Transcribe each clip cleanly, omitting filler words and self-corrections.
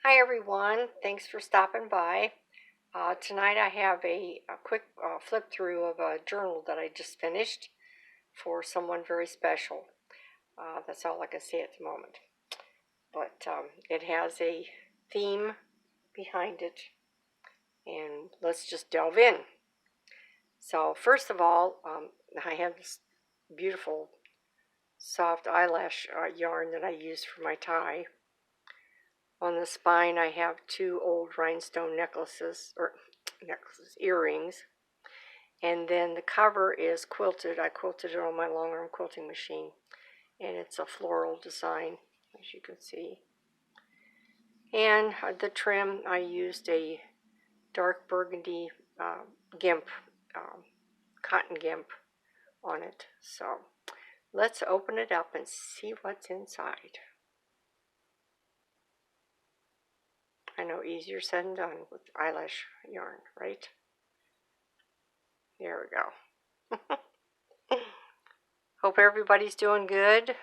Hi everyone, thanks for stopping by. Tonight I have a quick flip through of a journal that I just finished for someone very special. That's all I can say at the moment. But it has a theme behind it, and let's just delve in. So first of all, I have this beautiful soft eyelash yarn that I use for my tie. On the spine, I have two old rhinestone earrings. And then the cover is quilted. I quilted it on my long arm quilting machine. And it's a floral design, as you can see. And the trim, I used a dark burgundy gimp, cotton gimp on it. So let's open it up and see what's inside. I know, easier said than done with eyelash yarn, right? There we go. Hope everybody's doing good.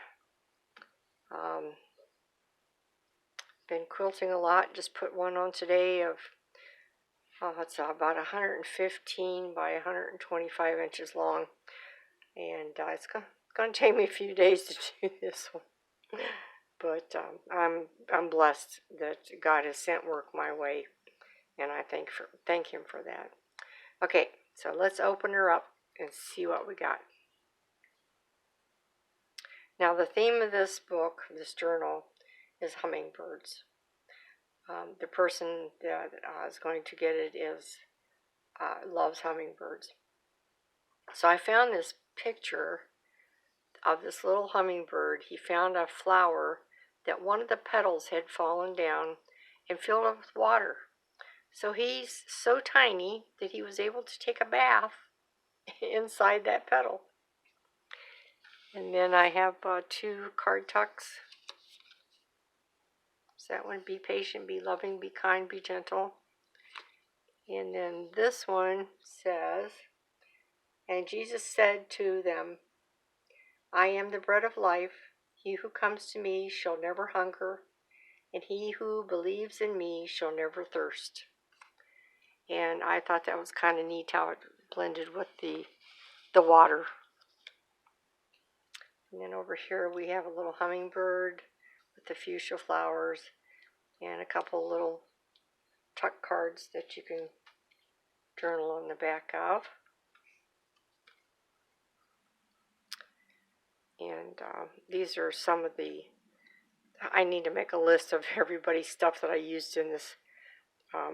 Been quilting a lot. Just put one on today of, it's about 115 by 125 inches long. And it's going to take me a few days to do this one. But I'm blessed that God has sent work my way. And I thank him for that. Okay, so let's open her up and see what we got. Now the theme of this book, this journal, is hummingbirds. The person that is going to get it loves hummingbirds. So I found this picture of this little hummingbird. He found a flower that one of the petals had fallen down and filled up with water. So he's so tiny that he was able to take a bath inside that petal. And then I have two card tucks. So that one, be patient, be loving, be kind, be gentle. And then this one says, and Jesus said to them, I am the bread of life. He who comes to me shall never hunger, and he who believes in me shall never thirst. And I thought that was kind of neat how it blended with the water. And then over here we have a little hummingbird with the fuchsia flowers and a couple little tuck cards that you can journal on the back of. And these are some of I need to make a list of everybody's stuff that I used in this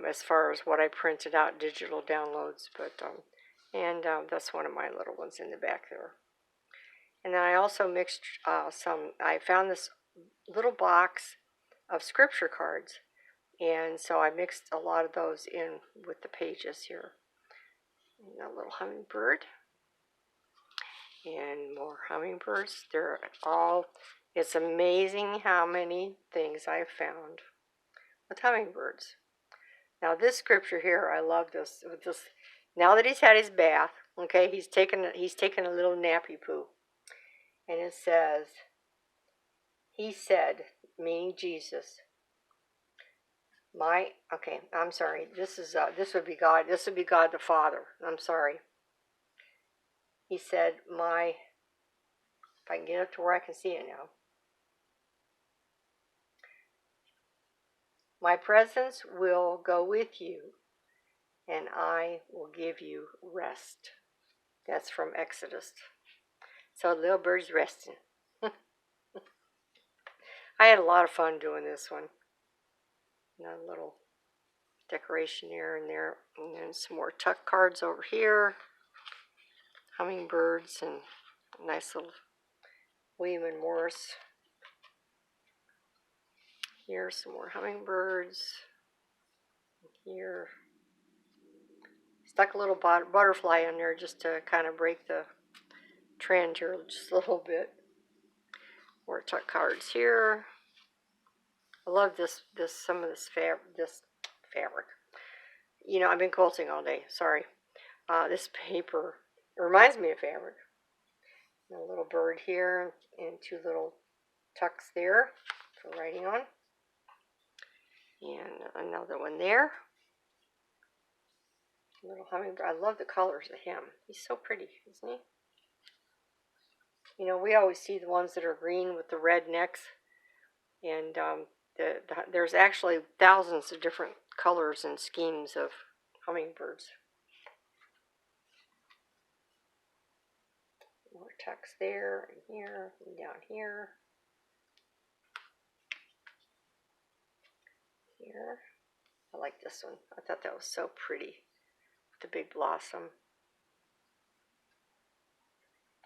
as far as what I printed out, digital downloads. But that's one of my little ones in the back there. And then I also mixed I found this little box of scripture cards. And so I mixed a lot of those in with the pages here. And a little hummingbird. And more hummingbirds. It's amazing how many things I've found with hummingbirds. Now this scripture here, I love this. Now that he's had his bath, okay, he's taken a little nappy poo. And it says, he said, meaning Jesus, I'm sorry, this would be God the Father. I'm sorry. He said, if I can get up to where I can see it now. My presence will go with you, and I will give you rest. That's from Exodus. So the little bird's resting. I had a lot of fun doing this one. A little decoration here and there. And then some more tuck cards over here. Hummingbirds and a nice little William and Morris. Here, some more hummingbirds. Here. Stuck a little butterfly in there just to kind of break the trend here just a little bit. More tuck cards here. I love some of this fabric. You know, I've been quilting all day. Sorry. This paper reminds me of fabric. And a little bird here and two little tucks there for writing on. And another one there. Little hummingbird. I love the colors of him. He's so pretty, isn't he? You know, we always see the ones that are green with the red necks. And there's actually thousands of different colors and schemes of hummingbirds. More tucks there and here and down here. Here. I like this one. I thought that was so pretty. The big blossom.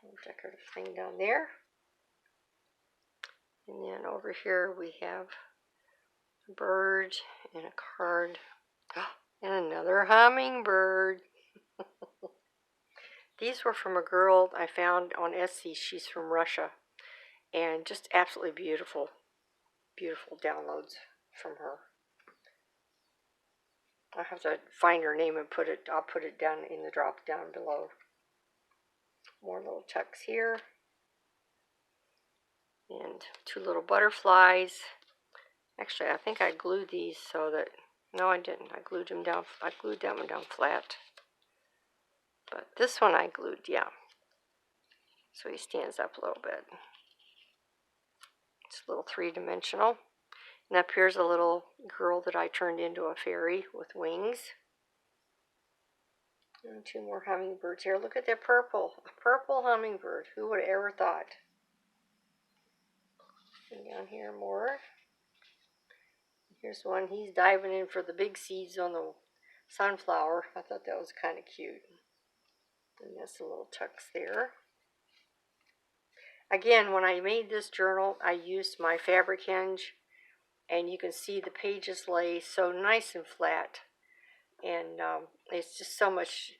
Little decorative thing down there. And then over here we have a bird and a card. And another hummingbird. These were from a girl I found on Etsy. She's from Russia. And just absolutely beautiful. Beautiful downloads from her. I have to find her name and I'll put it down in the drop down below. More little tucks here. And two little butterflies. Actually, I think I glued these so that, no I didn't. I glued that one down flat. But this one I glued, yeah. So he stands up a little bit. It's a little three-dimensional. And up here's a little girl that I turned into a fairy with wings. And two more hummingbirds here. Look at that purple. A purple hummingbird. Who would have ever thought? And down here more. Here's one. He's diving in for the big seeds on the sunflower. I thought that was kind of cute. And there's the little tucks there. Again, when I made this journal, I used my fabric hinge. And you can see the pages lay so nice and flat. And it's just so much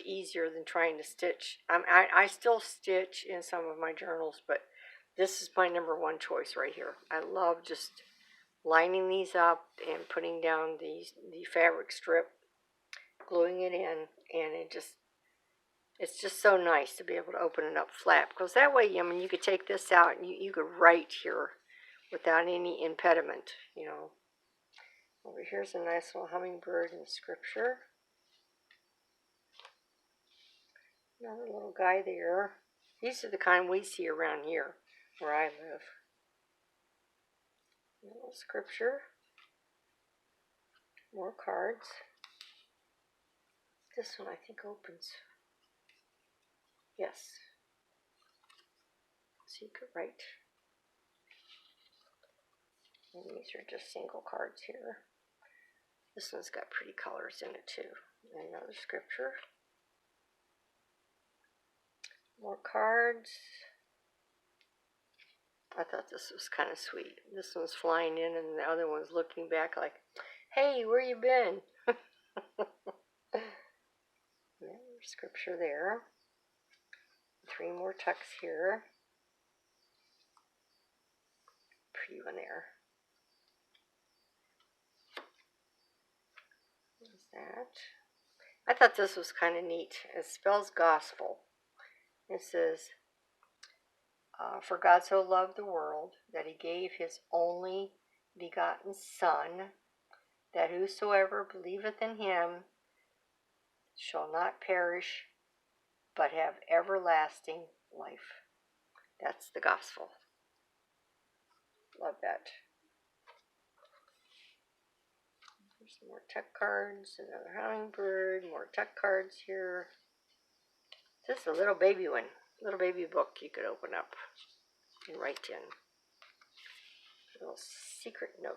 easier than trying to stitch. I still stitch in some of my journals, but this is my number one choice right here. I love just lining these up and putting down the fabric strip, gluing it in, and it's just so nice to be able to open it up flat, because that way, I mean, you could take this out and you could write here without any impediment, you know. Over here's a nice little hummingbird in scripture. Another little guy there. These are the kind we see around here where I live. A little scripture. More cards. This one I think opens. Yes. So you could write. And these are just single cards here. This one's got pretty colors in it too. Another scripture. More cards. I thought this was kind of sweet. This one's flying in and the other one's looking back like, hey, where you been? Scripture there. 3 more tucks here. Pretty one there. What's that? I thought this was kind of neat. It spells gospel. It says, for God so loved the world that he gave his only begotten Son, that whosoever believeth in him shall not perish, but have everlasting life. That's the gospel. Love that. There's some more tuck cards, another hummingbird, more tuck cards here. This is a little baby one, little baby book you could open up and write in. A little secret note.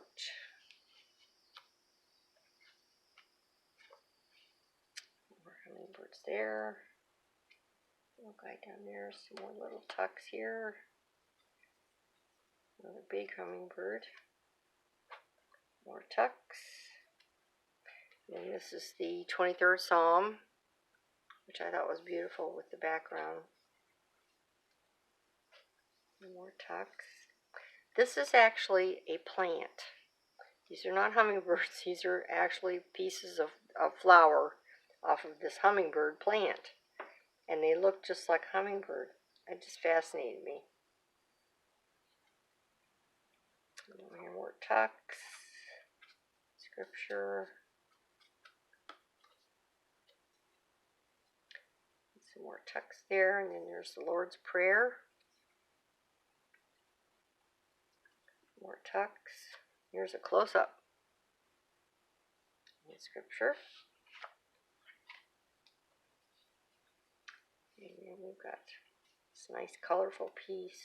More hummingbirds there. Little guy down there, some more little tucks here. Another big hummingbird. More tucks. And this is the 23rd Psalm, which I thought was beautiful with the background. More tucks. This is actually a plant. These are not hummingbirds. These are actually pieces of flower off of this hummingbird plant. And they look just like hummingbird. It just fascinated me. Here more tucks. scripture. Some more text there, and then there's the Lord's Prayer. More text. Here's a close-up. Scripture. And then we've got this nice colorful piece.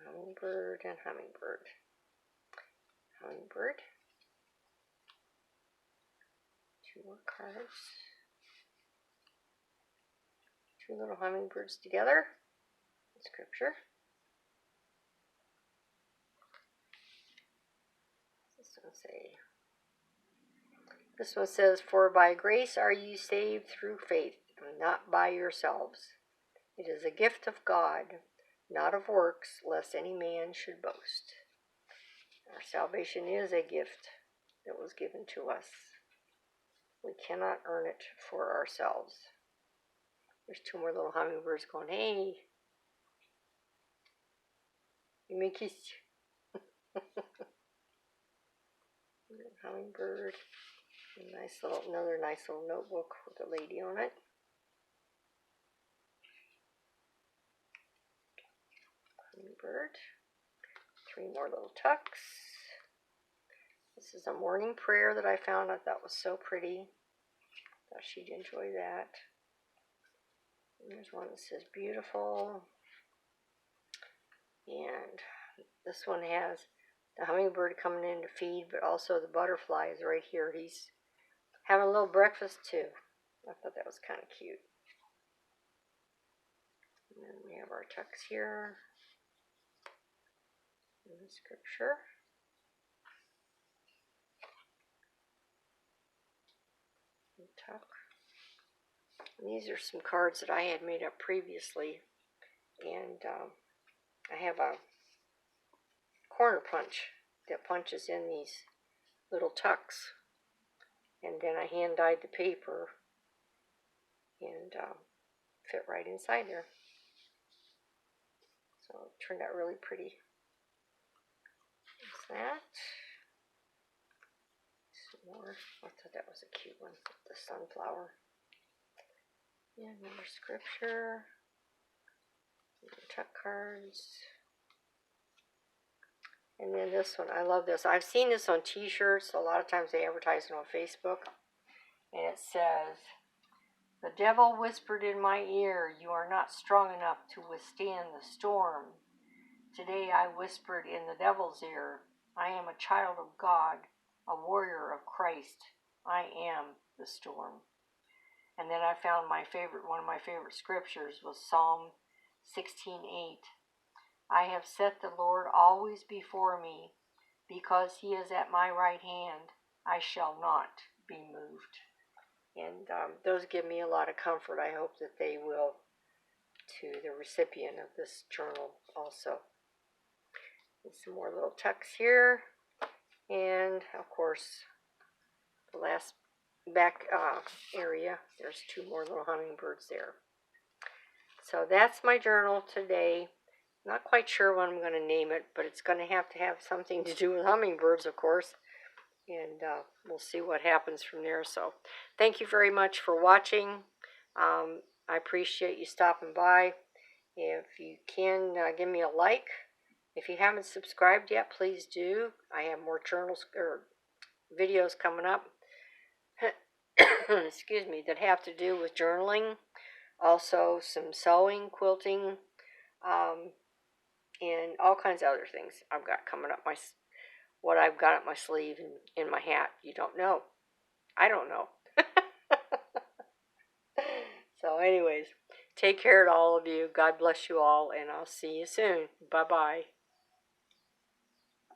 Hummingbird and hummingbird. Hummingbird. Two more cards. Two little hummingbirds together. Scripture. This one says, "For by grace are ye saved through faith, and not by yourselves. It is a gift of God, not of works, lest any man should boast." Our salvation is a gift that was given to us. We cannot earn it for ourselves. There's two more little hummingbirds going, "Hey, you may kiss." Hummingbird. Another nice little notebook with a lady on it. Hummingbird. Three more little tucks. This is a morning prayer that I found. I thought was so pretty. Thought she'd enjoy that. And there's one that says beautiful. And this one has the hummingbird coming in to feed, but also the butterfly is right here. He's having a little breakfast too. I thought that was kind of cute. And then we have our text here. And the scripture. And tuck. And these are some cards that I had made up previously. And I have a corner punch that punches in these little tucks. And then I hand dyed the paper and fit right inside there. So it turned out really pretty. There's that. Some more. I thought that was a cute one. The sunflower. And more scripture. Tuck cards. And then this one, I love this. I've seen this on t-shirts. A lot of times they advertise it on Facebook. And it says, "The devil whispered in my ear, you are not strong enough to withstand the storm. Today I whispered in the devil's ear, I am a child of God, a warrior of Christ. I am the storm." And then I found one of my favorite scriptures was Psalm 16:8. "I have set the Lord always before me. Because he is at my right hand, I shall not be moved." And those give me a lot of comfort. I hope that they will to the recipient of this journal also. And some more little tucks here. And, of course, the last back area, there's two more little hummingbirds there. So that's my journal today. Not quite sure what I'm going to name it, but it's going to have something to do with hummingbirds, of course. And we'll see what happens from there. So thank you very much for watching. I appreciate you stopping by. If you can, give me a like. If you haven't subscribed yet, please do. I have more journals or videos coming up. Excuse me, that have to do with journaling. Also some sewing, quilting, and all kinds of other things I've got coming up what I've got up my sleeve and in my hat. You don't know. I don't know. So anyways, take care to all of you. God bless you all, and I'll see you soon. Bye-bye.